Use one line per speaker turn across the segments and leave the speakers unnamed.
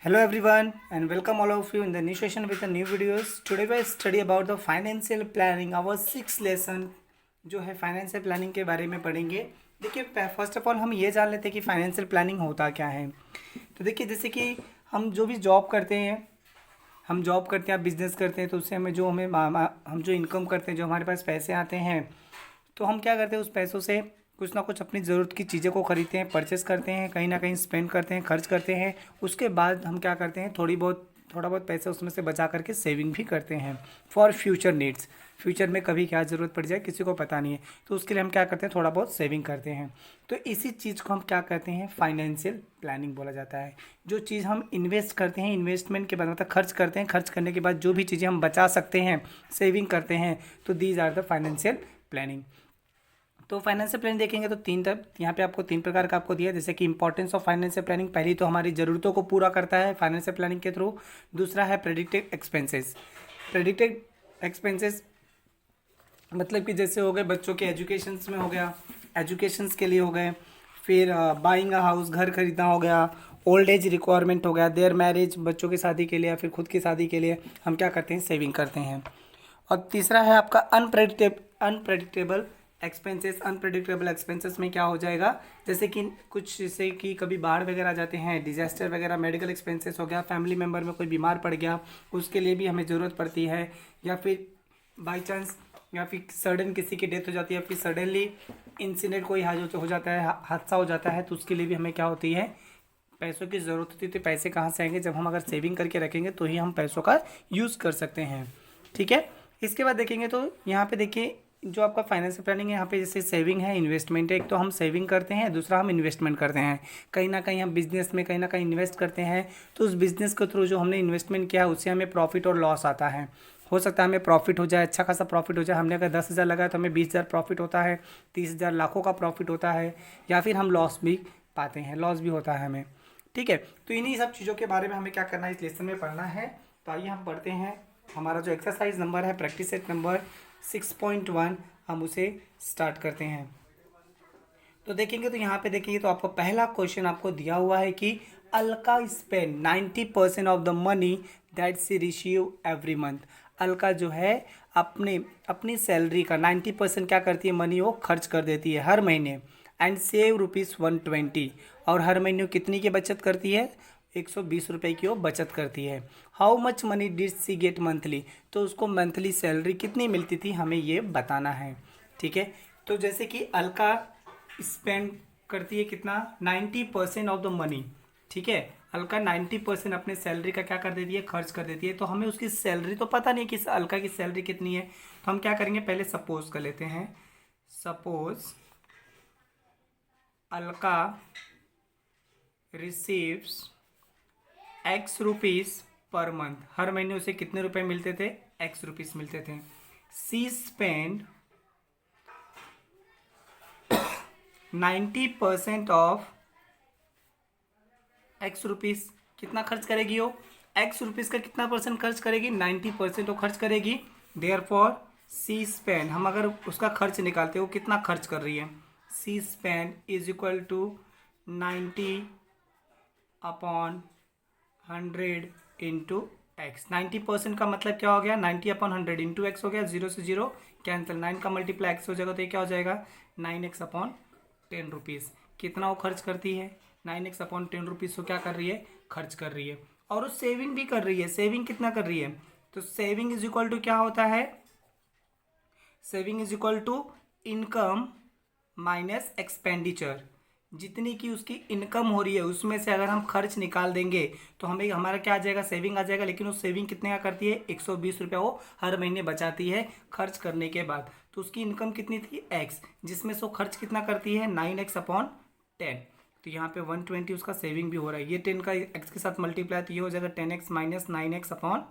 Hello everyone and welcome all of you in the new session with the new videos. Today we study about the financial planning. Our sixth lesson जो है financial planning के बारे में पढ़ेंगे। देखिए first of all हम ये जान लेते हैं कि फाइनेंशियल प्लानिंग होता क्या है। तो देखिए जैसे कि हम जो भी जॉब करते हैं, हम जॉब करते हैं, बिजनेस करते हैं, तो उससे हम जो इनकम करते हैं, जो हमारे पास पैसे आते हैं, तो हम क्या करते हैं उस पैसों से कुछ ना कुछ अपनी ज़रूरत की चीज़ों को खरीदते हैं, परचेस करते हैं, कहीं ना कहीं स्पेंड करते हैं, खर्च करते हैं। उसके बाद हम क्या करते हैं थोड़ा बहुत पैसे उसमें से बचा करके सेविंग भी करते हैं फॉर फ्यूचर नीड्स। फ्यूचर में कभी क्या ज़रूरत पड़ जाए किसी को पता नहीं है, तो उसके लिए हम क्या करते हैं थोड़ा बहुत सेविंग करते हैं। तो इसी चीज़ को हम क्या कहते हैं फाइनेंशियल प्लानिंग बोला जाता है। जो चीज़ हम इन्वेस्ट करते हैं, इन्वेस्टमेंट के बाद मतलब खर्च करते हैं, खर्च करने के बाद जो भी चीज़ें हम बचा सकते हैं, सेविंग करते हैं, तो these are the financial planning. तो फाइनेंशियल प्लानिंग देखेंगे तो यहाँ पे आपको तीन प्रकार का आपको दिया है, जैसे कि इंपॉर्टेंस ऑफ फाइनेंशियल प्लानिंग। पहली तो हमारी ज़रूरतों को पूरा करता है फाइनेंशियल प्लानिंग के थ्रू। दूसरा है प्रेडिक्टेड एक्सपेंसेस। प्रेडिक्टेड एक्सपेंसेस मतलब कि जैसे हो गए बच्चों के एजुकेशंस में हो गया, एजुकेशंस के लिए हो गए, फिर बाइंग अ हाउस, घर खरीदना हो गया, ओल्ड एज रिक्वायरमेंट हो गया, देयर मैरिज, बच्चों की शादी के लिए या फिर खुद की शादी के लिए हम क्या करते हैं सेविंग करते हैं। और तीसरा है आपका अनप्रेडिक्टेबल एक्सपेंसेस। अनप्रेडिक्टेबल एक्सपेंसेस में क्या हो जाएगा, जैसे कि कभी बाढ़ वगैरह आ जाते हैं, डिजास्टर वगैरह, मेडिकल एक्सपेंसेस हो गया, फैमिली मेम्बर में कोई बीमार पड़ गया उसके लिए भी हमें ज़रूरत पड़ती है, या फिर बाई चांस या फिर सडन किसी की डेथ हो जाती है, या फिर सडनली इंसिडेंट कोई हो जाता है, हादसा हो जाता है, तो उसके लिए भी हमें क्या होती है पैसों की ज़रूरत होती है। तो पैसे कहाँ से आएंगे, जब हम अगर सेविंग करके रखेंगे तो ही हम पैसों का यूज़ कर सकते हैं। ठीक है, इसके बाद देखेंगे तो यहाँ पे देखिए जो आपका फाइनेंशियल प्लानिंग है, यहाँ पे जैसे सेविंग है, इन्वेस्टमेंट है। एक तो हम सेविंग करते हैं, दूसरा हम इन्वेस्टमेंट करते हैं। कहीं ना कहीं हम बिजनेस में कहीं ना कहीं इन्वेस्ट करते हैं, तो उस बिजनेस के थ्रू जो हमने इन्वेस्टमेंट किया है उससे हमें प्रॉफिट और लॉस आता है। हो सकता है हमें प्रॉफिट हो जाए, अच्छा खासा प्रॉफिट हो जाए। हमने अगर 10,000 लगाया तो हमें 20,000 प्रॉफिट होता है, 30,000 लाखों का प्रॉफिट होता है, या फिर हम लॉस भी पाते हैं, लॉस भी होता है हमें। ठीक है, तो इन्हीं सब चीज़ों के बारे में हमें क्या करना है इस लेसन में पढ़ना है। तो आइए हम पढ़ते हैं। हमारा जो एक्सरसाइज नंबर है, प्रैक्टिस सेट नंबर 6.1, हम उसे स्टार्ट करते हैं। तो देखेंगे तो यहाँ पे देखेंगे तो आपको पहला क्वेश्चन आपको दिया हुआ है कि Alka spend 90% of the money that she receive every month. Alka जो है अपने अपनी सैलरी का 90% क्या करती है, मनी वो खर्च कर देती है हर महीने। एंड सेव ₹120, और हर महीने वो कितनी की बचत करती है, 120 रुपये की वो बचत करती है। How much money did she get monthly, तो उसको मंथली सैलरी कितनी मिलती थी हमें ये बताना है। ठीक है, तो जैसे कि अलका स्पेंड करती है कितना, 90% ऑफ द मनी। ठीक है, अलका 90% अपने सैलरी का क्या कर देती है, खर्च कर देती है। तो हमें उसकी सैलरी तो पता नहीं कि अलका की सैलरी कितनी है, तो हम क्या करेंगे पहले सपोज कर लेते हैं। Suppose Alka receives x rupees per month, हर महीने उसे कितने रुपए मिलते थे, एक्स रुपीज़ मिलते थे। सी स्पेंड 90% ऑफ एक्स रुपीज़, कितना खर्च करेगी वो, एक्स रुपीज़ का कितना परसेंट खर्च करेगी, 90% वो खर्च करेगी। देयर फॉर सी स्पेंड, हम अगर उसका खर्च निकालते हो कितना खर्च कर रही है, she spend is equal to 90/100 into x. 90% का मतलब क्या हो गया, 90/100 इंटू एक्स हो गया, 0 से 0 कैंसिल, 9 का मल्टीप्लाई एक्स हो जाएगा, तो ये क्या हो जाएगा 9x/10 रुपीज़। कितना वो खर्च करती है, 9x/10 रुपीज़ को क्या कर रही है, खर्च कर रही है। और वो सेविंग भी कर रही है। सेविंग कितना कर रही है, तो सेविंग इज इक्वल टू क्या होता है, saving is equal to income minus expenditure. जितनी की उसकी इनकम हो रही है उसमें से अगर हम खर्च निकाल देंगे तो हमें हमारा क्या आ जाएगा, सेविंग आ जाएगा। लेकिन वो सेविंग कितने का करती है, 120 रुपया वो हर महीने बचाती है खर्च करने के बाद। तो उसकी इनकम कितनी थी, एक्स, जिसमें से वो खर्च कितना करती है, 9x/10। तो यहाँ पे 120 उसका सेविंग भी हो रहा है। ये 10 का एक्स के साथ मल्टीप्लाई, तो ये हो जाएगा 10x माइनस 9x/10।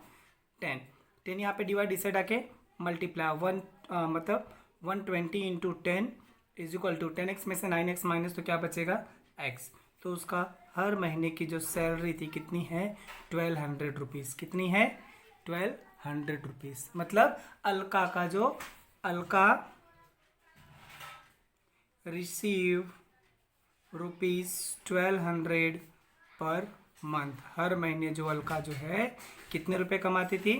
10 यहाँ पे डिवाइड, इसे डाके मल्टीप्लाई, मतलब 120 into 10 is equal to 10x में से 9x माइनस, तो क्या बचेगा x। तो उसका हर महीने की जो सैलरी थी कितनी है, 1200 रुपीज़। कितनी है, 1200 रुपीज़। मतलब अलका रिसीव ₹1200 पर मंथ। हर महीने जो अलका जो है कितने रुपए कमाती थी,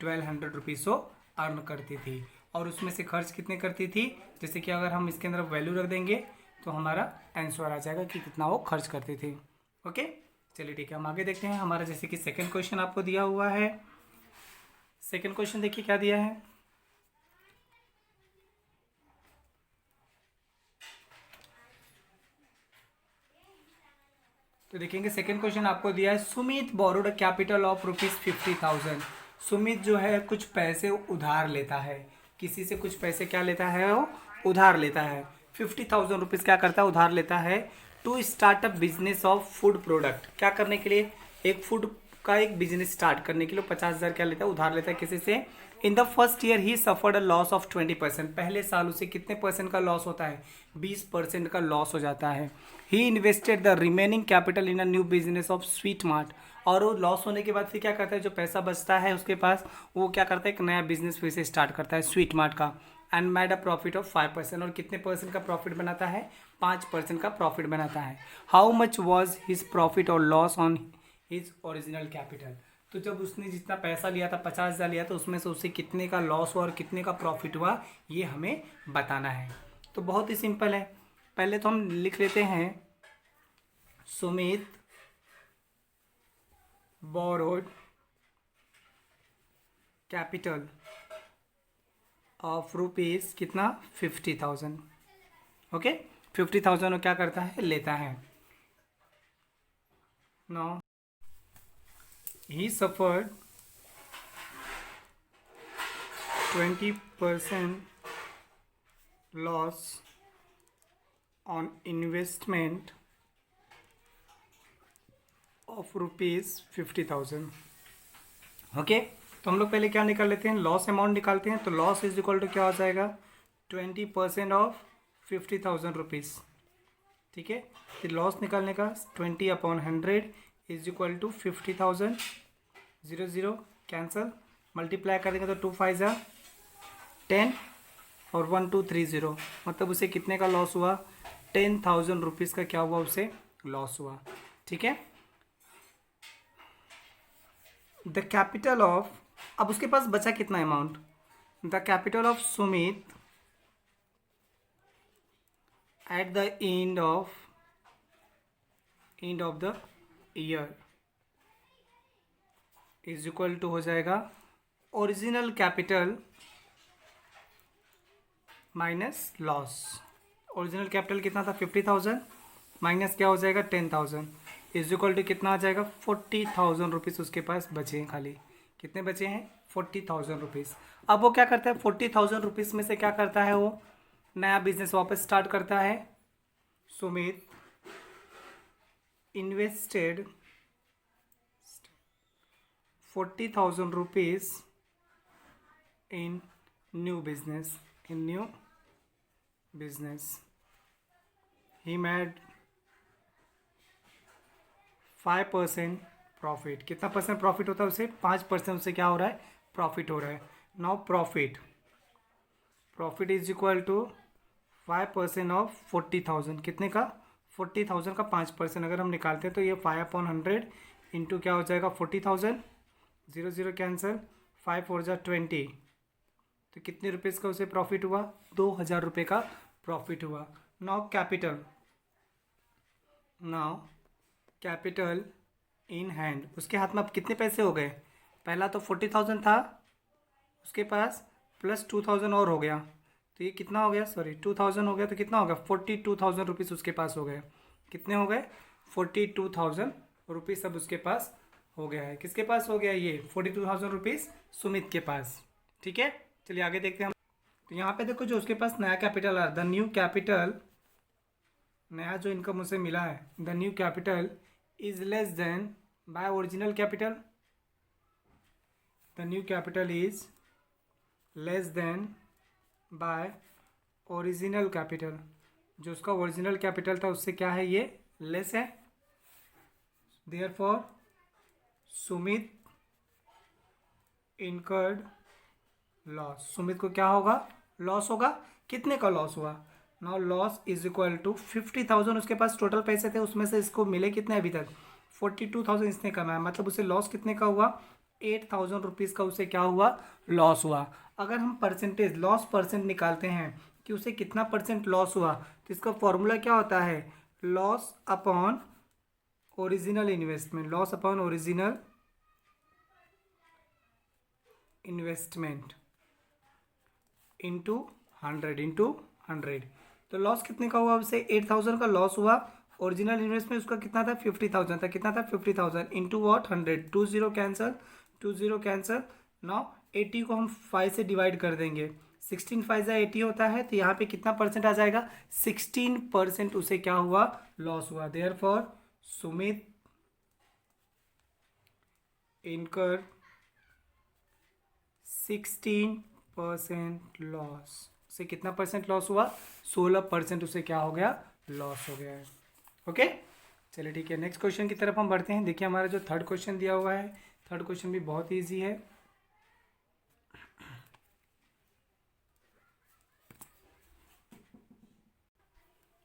1200 रुपीज़ वो अर्न करती थी। और उसमें से खर्च कितने करती थी, जैसे कि अगर हम इसके अंदर वैल्यू रख देंगे तो हमारा आंसर आ जाएगा कि कितना वो खर्च करती थी। ओके, चलिए ठीक है, हम आगे देखते हैं। हमारा जैसे कि सेकंड क्वेश्चन आपको दिया हुआ है। सेकंड क्वेश्चन देखिए क्या दिया है। तो देखेंगे सेकंड क्वेश्चन आपको दिया है, Sumit borrowed capital of ₹50,000। Sumit जो है कुछ पैसे उधार लेता है, किसी से कुछ पैसे क्या लेता है, वो उधार लेता है। 50,000 रुपीज़ क्या करता है, उधार लेता है to start up business of food product. क्या करने के लिए, एक फूड का एक बिजनेस स्टार्ट करने के लिए 50,000 क्या लेता है, उधार लेता है किसी से। In the first year he suffered a loss of 20%। पहले साल उसे कितने परसेंट का लॉस होता है, 20% का लॉस हो जाता है। He invested the remaining capital in a new business of sweet mart. और वो लॉस होने के बाद फिर क्या करता है, जो पैसा बचता है उसके पास, वो क्या करता है, एक नया बिजनेस फिर से स्टार्ट करता है स्वीट मार्ट का। And made a profit of 5%। और कितने परसेंट का प्रॉफिट बनाता है, 5% का प्रॉफिट बनाता है। How much was his profit और loss on his original capital. तो जब उसने जितना पैसा लिया था, 50,000 लिया था, उसमें से उसे कितने का लॉस हुआ और कितने का प्रॉफिट हुआ, ये हमें बताना है। तो बहुत ही सिंपल है। पहले तो हम लिख लेते हैं, Sumit borrowed capital of rupees कितना, 50,000। ओके, 50,000 वो क्या करता है, लेता है। Now he suffered 20% loss on investment of ₹50,000। Okay, तो हम लोग पहले क्या निकाल लेते हैं, लॉस अमाउंट निकालते हैं। तो लॉस इज इक्वल टू क्या हो जाएगा, 20% ऑफ 50,000 रुपीज़। ठीक है, फिर लॉस निकालने का 20/100 is equal to 50,000। 0 0 cancel, multiply करेंगे तो 2 5 जा 10 और 1 2 3 0, मतलब उसे कितने का लॉस हुआ, 10,000 रुपीज़ का क्या हुआ, उसे लॉस हुआ। ठीक है, द कैपिटल ऑफ, अब उसके पास बचा कितना amount, the capital of Sumit at the end of the year is equal to हो जाएगा original capital minus loss. Original capital कितना था, 50,000 माइनस क्या हो जाएगा, 10,000 इज इक्वल टू कितना आ जाएगा, 40,000 रुपीज़ उसके पास बचे हैं। खाली कितने बचे हैं, 40,000 रुपीज़। अब वो क्या करता है, 40,000 रुपीज़ में से क्या करता है, वो नया बिजनेस वापस स्टार्ट करता है। Sumit invested 40,000 rupees in new business. He made 5% profit. कितना परसेंट प्रॉफिट होता है उसे, 5% उसे क्या हो रहा है, प्रॉफिट हो रहा है। Now profit is equal to 5% of 40,000। कितने का, 40,000 का 5% अगर हम निकालते हैं तो ये 5/100 इंटू क्या हो जाएगा, 40,000। 0 0 कैंसल, 5 4 जा 20, तो कितने रुपीज़ का उसे प्रॉफिट हुआ, 2,000 रुपये का प्रॉफिट हुआ। नाउ कैपिटल इन हैंड, उसके हाथ में अब कितने पैसे हो गए, पहला तो 40,000 था उसके पास, प्लस 2,000 और हो गया, तो ये कितना हो गया, सॉरी 2,000 हो गया, तो कितना हो गया, 42,000 रुपीज़ उसके पास हो गए। कितने हो गए, 42,000 रुपीज़ अब उसके पास हो गया है। किसके पास हो गया, ये 42,000 रुपीज़ सुमित के पास। ठीक है, चलिए आगे देखते हैं हम। तो यहाँ पे देखो, जो उसके पास नया कैपिटल आ, द न्यू कैपिटल, नया जो इनकम उसे मिला है, the new capital is less than by original capital. The new capital is less than by original capital. जो उसका ओरिजिनल कैपिटल था उससे क्या है, ये लेस है। Therefore Sumit incurred loss, Sumit को क्या होगा, लॉस होगा। कितने का लॉस हुआ, now loss is equal to 50,000 उसके पास टोटल पैसे थे, उसमें से इसको मिले कितने अभी तक, 42,000 इसने कमाया, मतलब उसे लॉस कितने का हुआ, 8,000 रुपीज़ का उसे क्या हुआ, लॉस हुआ। अगर हम परसेंटेज लॉस परसेंट निकालते हैं कि उसे कितना परसेंट लॉस हुआ, तो इसका फॉर्मूला क्या होता है, loss upon original investment, loss upon original investment into 100 तो लॉस कितने का हुआ, उसे 8,000 का लॉस हुआ। ओरिजिनल इन्वेस्टमेंट उसका कितना था, 50,000 था, कितना था 50,000 into what 100, 20 cancel, 20 cancel. Now 80 को हम 5 से डिवाइड कर देंगे, 16 5 या 80 होता है, तो यहाँ पे कितना परसेंट आ जाएगा, 16% उसे क्या हुआ, लॉस हुआ। देयरफॉर सुमित इनकर 16% लॉस, उसे कितना परसेंट लॉस हुआ, 16% उसे क्या हो गया, लॉस हो गया है। ओके, चलिए ठीक है, नेक्स्ट क्वेश्चन की तरफ हम बढ़ते हैं। देखिए हमारा जो थर्ड क्वेश्चन दिया हुआ है, थर्ड क्वेश्चन भी बहुत ईजी है।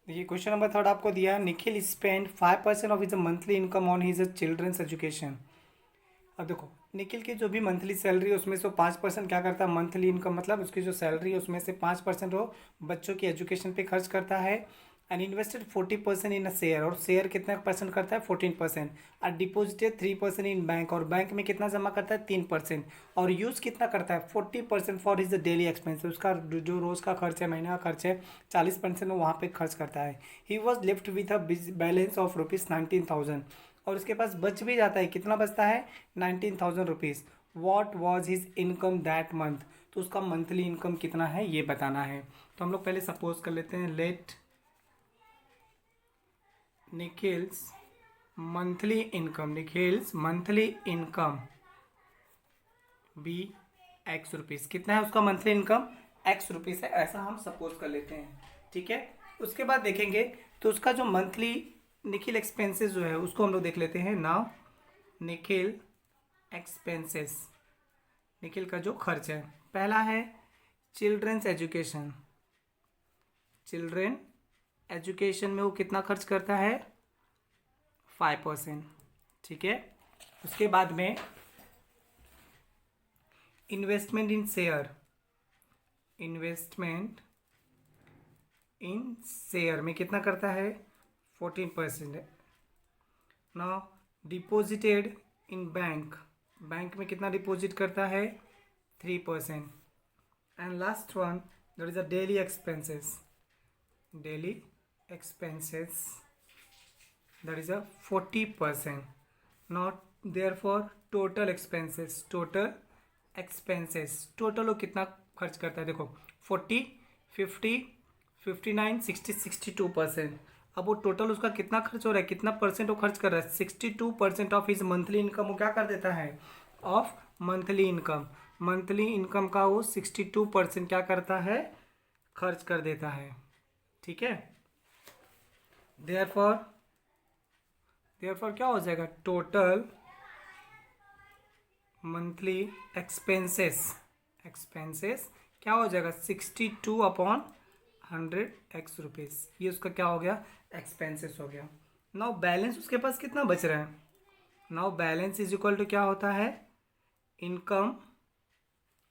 देखिए क्वेश्चन नंबर थर्ड आपको दिया, Nikhil spend 5% of his monthly income on his children's education. अब देखो निखिल की जो भी मंथली सैलरी है उसमें से 5% क्या करता है, मंथली इनकम मतलब उसकी जो सैलरी है उसमें से 5% वो बच्चों की एजुकेशन पे खर्च करता है। And invested 40% in a share, और शेयर कितना परसेंट करता है, 14%। और डिपोजिटेड 3% इन बैंक, और बैंक में कितना जमा करता है, 3%। और यूज़ कितना करता है, 40% फॉर हिज डेली एक्सपेंस, उसका जो रोज़ का खर्च है, महीना का खर्च है, 40% वो वहाँ पे खर्च करता है। He was left with a balance of ₹19,000, और उसके पास बच भी जाता है, कितना बचता है, 19,000 rupees. What was his income that month, तो उसका मंथली इनकम कितना है ये बताना है। तो हम लोग पहले सपोज कर लेते हैं, let Nikhil's monthly income be x rupees. कितना है उसका मंथली इनकम, एक्स रुपीज़ है, ऐसा हम सपोज कर लेते हैं। ठीक है, उसके बाद देखेंगे तो उसका जो मंथली निखिल एक्सपेंसेस जो है उसको हम लोग देख लेते हैं। नाउ निखिल एक्सपेंसेस, निखिल का जो खर्च है, पहला है चिल्ड्रंस एजुकेशन। चिल्ड्रन एजुकेशन में वो कितना खर्च करता है, 5%। ठीक है, उसके बाद में इन्वेस्टमेंट इन शेयर, इन्वेस्टमेंट इन शेयर में कितना करता है, 14%। Now deposited in bank, bank में कितना डिपॉजिट करता है, 3%। And last one that is a daily expenses, daily expenses that is a 40%। not therefore total expenses, total वो कितना खर्च करता है, देखो 40 50 59 60 62%। अब वो टोटल उसका कितना खर्च हो रहा है, कितना परसेंट वो खर्च कर रहा है, 62% ऑफ हिज मंथली इनकम वो क्या कर देता है, ऑफ मंथली इनकम का वो 62% क्या करता है, खर्च कर देता है। ठीक है, देयरफॉर क्या हो जाएगा, टोटल मंथली एक्सपेंसेस क्या हो जाएगा, 62/100 एक्स रुपीज़। ये उसका क्या हो गया, एक्सपेंसेस हो गया। नाउ बैलेंस उसके पास कितना बच रहा है, now balance is equal to क्या होता है, इनकम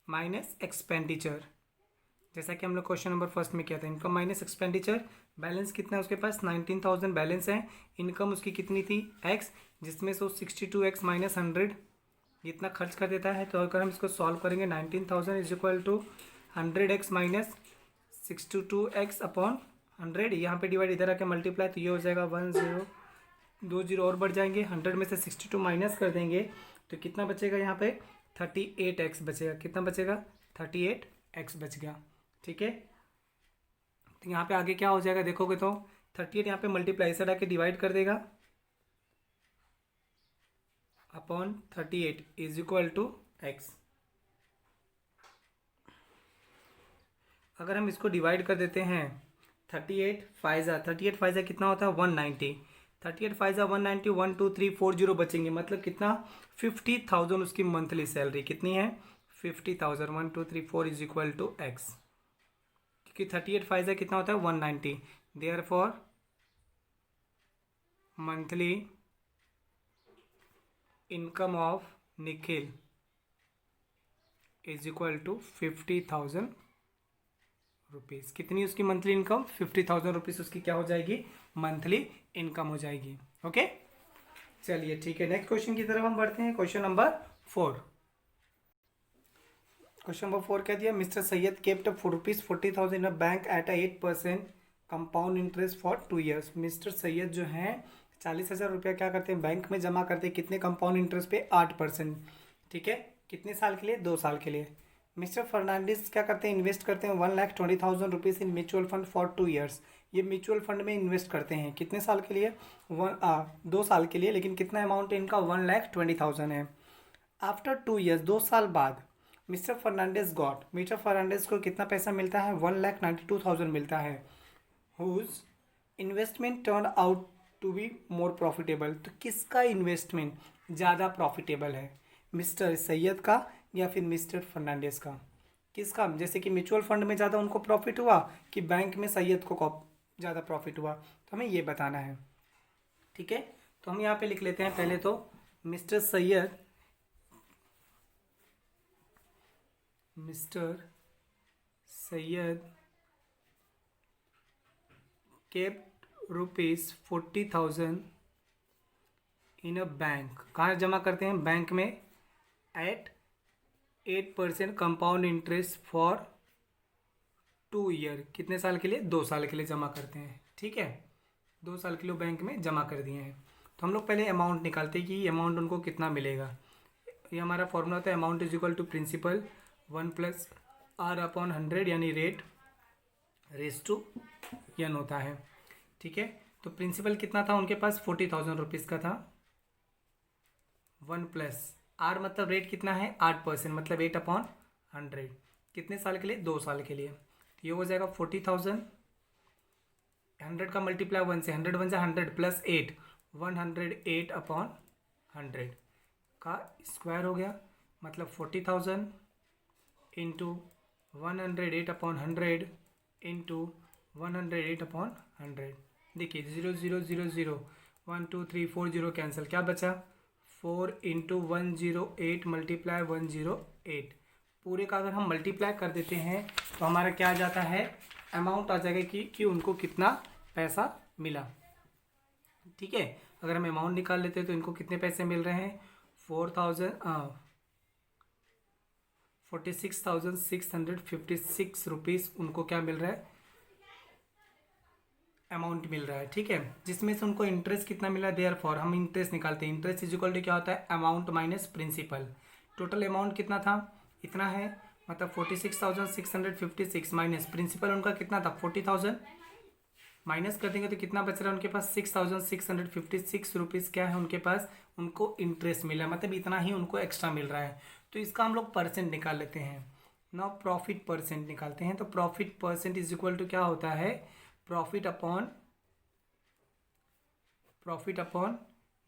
माइनस एक्सपेंडिचर। जैसा कि हम लोग क्वेश्चन नंबर फर्स्ट में किया था, इनकम माइनस एक्सपेंडिचर। बैलेंस कितना है उसके पास, 19,000 बैलेंस है। इनकम उसकी कितनी थी, एक्स, जिसमें से 62x माइनस 100 इतना खर्च कर देता है। तो अगर हम इसको सॉल्व करेंगे, 19,000 is equal to 100x minus 62x upon 100, यहाँ पे डिवाइड इधर आके मल्टीप्लाई, तो ये हो जाएगा 10, 2 जीरो और बढ़ जाएंगे, 100 में से 62 माइनस कर देंगे तो कितना बचेगा, यहाँ पे 38x बचेगा। कितना बचेगा, 38x बच गया। ठीक है, तो यहाँ पे आगे क्या हो जाएगा, देखोगे तो 38 यहाँ पे मल्टीप्लाई इस आके डिवाइड कर देगा upon 38 is equal to x. अगर हम इसको डिवाइड कर देते हैं, 38 फाइजा कितना होता है, 190। 38 फाइजा 190, 1 2 3 4 जीरो बचेंगे, मतलब कितना, 50,000 उसकी मंथली सैलरी कितनी है, 50,000। 1 2 3 4 इज इक्वल टू एक्स, क्योंकि 38 फाइजा कितना होता है, 190। Therefore monthly income of Nikhil is equal to 50,000 rupees. कितनी उसकी मंथली इनकम? 50,000 रुपीज़ उसकी क्या हो जाएगी? मंथली इनकम हो जाएगी। ओके, चलिए ठीक है, नेक्स्ट क्वेश्चन की तरफ हम बढ़ते हैं। Question number 4। क्वेश्चन नंबर 4 क्या दिया? Mister Syed kept ₹40,000 in a bank at 8% compound interest for 2 years. Mister Syed जो हैं 40,000 रुपया क्या करते हैं? बैंक में जमा करते हैं। कितने कंपाउंड इंटरेस्ट पे? 8%। ठीक है, कितने साल के लिए? 2 साल के लिए। मिस्टर फर्नांडिस क्या करते हैं? इन्वेस्ट करते हैं 1,20,000 rupees in mutual fund for 2 years. ये म्यूचुअल फंड में इन्वेस्ट करते हैं कितने साल के लिए? 2 साल के लिए, लेकिन कितना अमाउंट इनका? 1,20,000 है। आफ्टर 2 ईयर्स, 2 साल बाद मिस्टर फर्नांडिस को कितना पैसा मिलता है? 1,92,000 मिलता है। Whose investment turn out to be more profitable. तो किसका इन्वेस्टमेंट ज़्यादा प्रॉफिटेबल है? मिस्टर सैयद का या फिर मिस्टर फर्नांडिस का? किसका? जैसे कि म्यूचुअल फंड में ज़्यादा उनको प्रॉफिट हुआ कि बैंक में सैयद को ज़्यादा प्रॉफिट हुआ, तो हमें ये बताना है। ठीक है, तो हम यहाँ पे लिख लेते हैं पहले तो mister Syed kept ₹40,000 in a bank. कहाँ जमा करते हैं? बैंक में at 8% compound interest for 2 year. कितने साल के लिए? 2 साल के लिए जमा करते हैं। ठीक है, 2 साल के लिए बैंक में जमा कर दिए हैं। तो हम लोग पहले अमाउंट निकालते हैं कि अमाउंट उनको कितना मिलेगा। ये हमारा फॉर्मूला होता है amount is equal to principal 1+R/100, यानी रेट रेस टू n होता है। ठीक है, तो प्रिंसिपल कितना था उनके पास? 40,000 रुपीज़ का था। 1+R मतलब रेट कितना है? 8%, मतलब 8/100। कितने साल के लिए? 2 साल के लिए। तो ये हो जाएगा 40,000, 100 का मल्टीप्लाई 1 से, 100 1 से 100 प्लस 8, 108/100 का स्क्वायर हो गया, मतलब 40,000 इंटू 108/100 इंटू 108/100। देखिए 0 0 0 0 1 2 3 4 0 कैंसिल, क्या बचा? 4 इंटू 108 मल्टीप्लाई 108। पूरे का अगर हम मल्टीप्लाई कर देते हैं तो हमारा क्या आ जाता है? अमाउंट आ जाएगा कि उनको कितना पैसा मिला। ठीक है, अगर हम अमाउंट निकाल लेते हैं तो इनको कितने पैसे मिल रहे हैं? 46,656 रुपीज़ उनको क्या मिल रहा है? अमाउंट मिल रहा है। ठीक है, जिसमें से उनको इंटरेस्ट कितना मिला? देयरफॉर हम इंटरेस्ट निकालते हैं। इंटरेस्ट इज इक्वल टू क्या होता है? Amount minus principal. Total amount कितना था? इतना है, मतलब 46,656 माइनस प्रिंसिपल उनका कितना था? 40,000। माइनस कर देंगे तो कितना बच रहा है उनके पास? 6,656 रुपीज़ क्या है उनके पास? उनको इंटरेस्ट मिला, मतलब इतना ही उनको एक्स्ट्रा मिल रहा है। तो इसका हम लोग परसेंट निकाल लेते हैं ना, प्रॉफिट परसेंट निकालते हैं। तो profit percent is equal to क्या होता है? प्रॉफिट अपॉन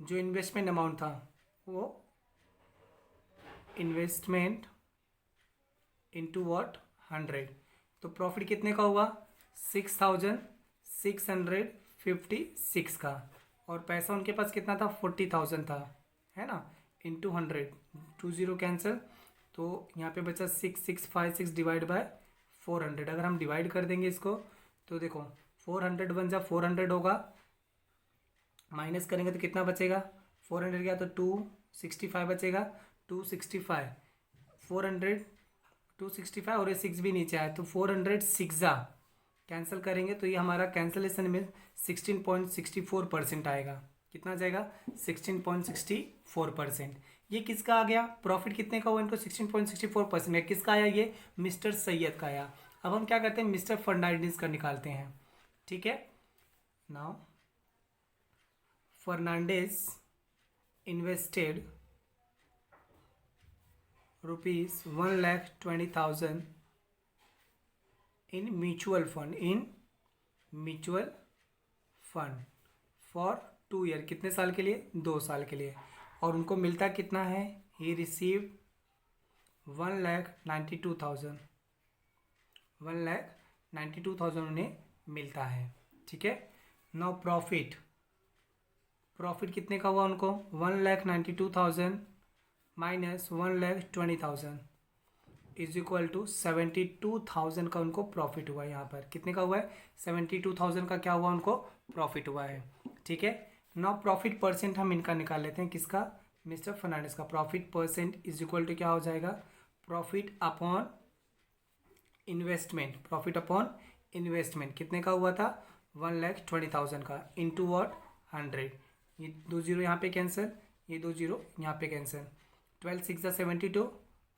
जो इन्वेस्टमेंट अमाउंट था वो इन्वेस्टमेंट इंटू व्हाट? 100। तो प्रॉफिट कितने का हुआ? 6,656 का, और पैसा उनके पास कितना था? 40,000 था, है ना, इंटू 100। 2 0 कैंसिल, तो यहाँ पे बचा 6,656 डिवाइड बाय 400। अगर हम डिवाइड कर देंगे इसको तो देखो 400 बन जा 400 होगा, माइनस करेंगे तो कितना बचेगा? 400 गया तो 265 बचेगा। 265 400 265 और ये 6 भी नीचे आया तो 406 कैंसिल करेंगे तो ये हमारा कैंसिलेशन में 16.64% आएगा। कितना जाएगा? 16.64%। ये किसका आ गया? प्रॉफिट कितने का हुआ इनको? 16.64% है। किसका आया? ये मिस्टर सैयद का आया। अब हम क्या करते हैं? मिस्टर फर्नांडिस का निकालते हैं। ठीक है, now Fernandes invested ₹1,20,000 in mutual fund for 2 year. कितने साल के लिए? 2 साल के लिए। और उनको मिलता कितना है? ही रिसीव 1,92,000 1,92,000 उन्हें मिलता है। ठीक है, नाउ प्रॉफिट प्रॉफिट कितने का हुआ उनको 1,92,000 माइनस 1,20,000 इज इक्वल टू 72,000 का उनको प्रॉफिट हुआ है। यहाँ पर कितने का हुआ है 72,000 का क्या हुआ उनको प्रॉफिट हुआ है। ठीक है, नाउ प्रॉफिट परसेंट हम इनका निकाल लेते हैं, किसका, मिस्टर फर्नांडिस का। Profit percent is equal to क्या हो जाएगा, profit upon investment. Profit upon investment कितने का हुआ था 1,20,000 का इंटू वॉट 100। ये 2 जीरो यहाँ पे कैंसिल, ये 2 जीरो यहाँ पे कैंसिल, 12 6 72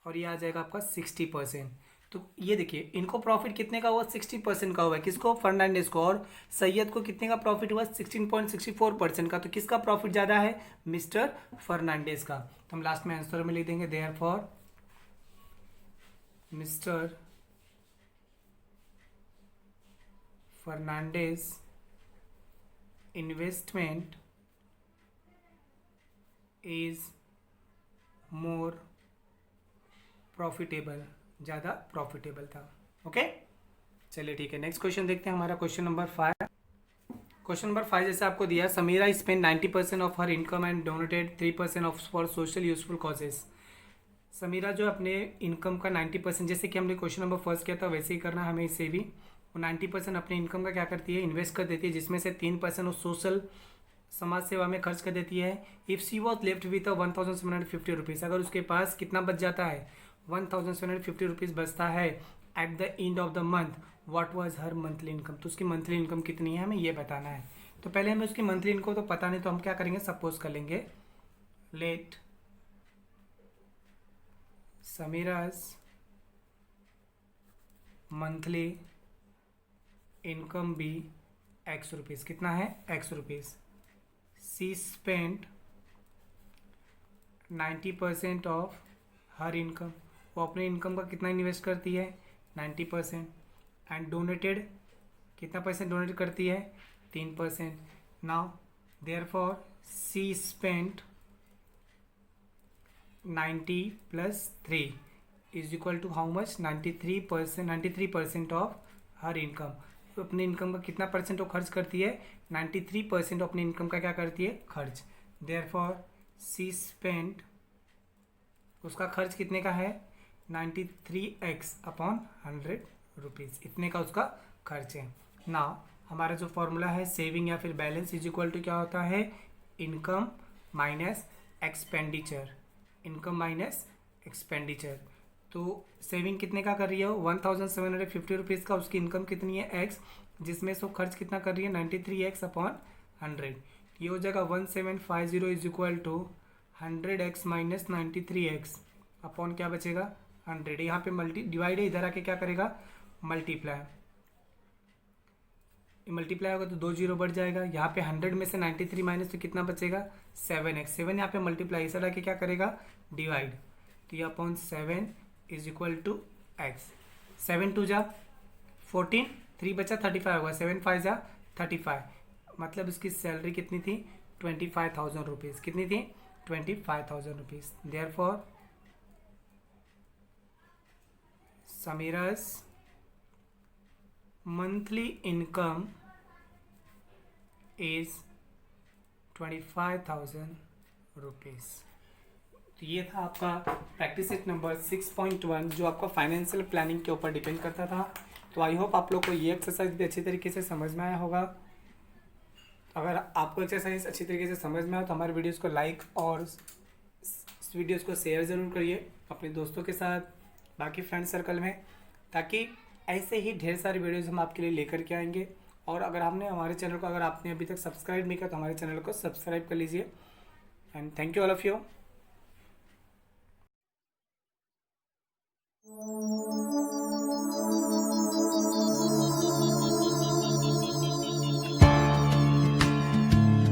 और ये आ जाएगा आपका 60%। तो ये देखिए इनको प्रॉफिट कितने का हुआ 60% का हुआ है, किसको, फर्नांडिस को। और सैयद को कितने का प्रॉफिट हुआ 16.64% का। तो किसका प्रॉफिट ज़्यादा है, मिस्टर फर्नांडिस का। तो हम लास्ट में आंसर में लिख देंगे therefore mister Fernandes investment is more profitable, ज़्यादा प्रॉफिटेबल था। ओके, चलिए ठीक है, नेक्स्ट क्वेश्चन देखते हैं हमारा क्वेश्चन नंबर 5। क्वेश्चन नंबर 5 जैसे आपको दिया, Samira spend 90% of her income and donated 3% of for social useful causes. Samira जो अपने इनकम का 90%, जैसे कि हमने क्वेश्चन नंबर फर्स्ट किया था वैसे ही करना हमें इसे भी, वो 90% अपने इनकम का क्या करती है, इन्वेस्ट कर देती है, जिसमें से 3% वो सोशल समाज सेवा में खर्च कर देती है। If she was left with 1,750 rupees, अगर उसके पास कितना बच जाता है 1,750 रुपीज़ बचता है eight the end of the month, what was her monthly income. तो उसकी मंथली इनकम कितनी है हमें ये बताना है। तो पहले हमें उसकी मंथली इनकम तो पता नहीं, तो हम क्या करेंगे, सपोज कर लेंगे let Sameera's monthly income be x rupees. कितना है x rupees. She spend 90% of her income, वो अपने इनकम का कितना इन्वेस्ट करती है 90%। एंड डोनेटेड कितना परसेंट डोनेट करती है 3%। Now therefore she spend 90 plus 3 is equal to how much 93% of her income. तो अपने इनकम का कितना परसेंट वो खर्च करती है 93% अपनी इनकम का क्या करती है खर्च। देयरफॉर सी स्पेंड, उसका खर्च कितने का है 93x अपॉन 100 रुपीज़, इतने का उसका खर्च है। नाउ हमारा जो फॉर्मूला है सेविंग या फिर बैलेंस इज इक्वल टू क्या होता है, income minus expenditure, income minus expenditure. तो सेविंग कितने का कर रही है 1,750 रुपीज़ का, उसकी इनकम कितनी है x, जिसमें से खर्च कितना कर रही है 93x अपॉन 100। ये हो जाएगा 1750 is equal to 100x minus 93x upon क्या बचेगा 100। यहाँ पे मल्टी डिवाइड है, इधर आके क्या करेगा मल्टीप्लाई, मल्टीप्लाई होगा तो 2 जीरो बढ़ जाएगा। यहाँ पे 100 में से 93 माइनस तो कितना बचेगा 7x, 7 यहाँ पे मल्टीप्लाई, इस आके क्या करेगा डिवाइड, तो ये upon 7 is equal to x। 7 2 जा 14, 3 बचा 35 होगा, 7 5 जा 35, मतलब इसकी सैलरी कितनी थी 25,000 रुपीज़। कितनी थी 25,000 रुपीज़। देयरफॉर समीरा's मंथली इनकम इज 25,000 रुपीज़। तो ये था आपका प्रैक्टिस सेट नंबर 6.1 जो आपका फाइनेंशियल प्लानिंग के ऊपर डिपेंड करता था। तो आई होप आप लोग को ये एक्सरसाइज भी अच्छी तरीके से समझ में आया होगा। अगर आपको एक्सरसाइज अच्छी तरीके से समझ में आए तो हमारे वीडियोस को लाइक और इस वीडियोस को शेयर ज़रूर करिए अपने दोस्तों के साथ, बाकी फ्रेंड सर्कल में, ताकि ऐसे ही ढेर सारी वीडियोस हम आपके लिए लेकर के आएंगे। और अगर आपने हमारे चैनल को, अगर आपने अभी तक सब्सक्राइब नहीं किया तो हमारे चैनल को सब्सक्राइब कर लीजिए। And thank you all of you.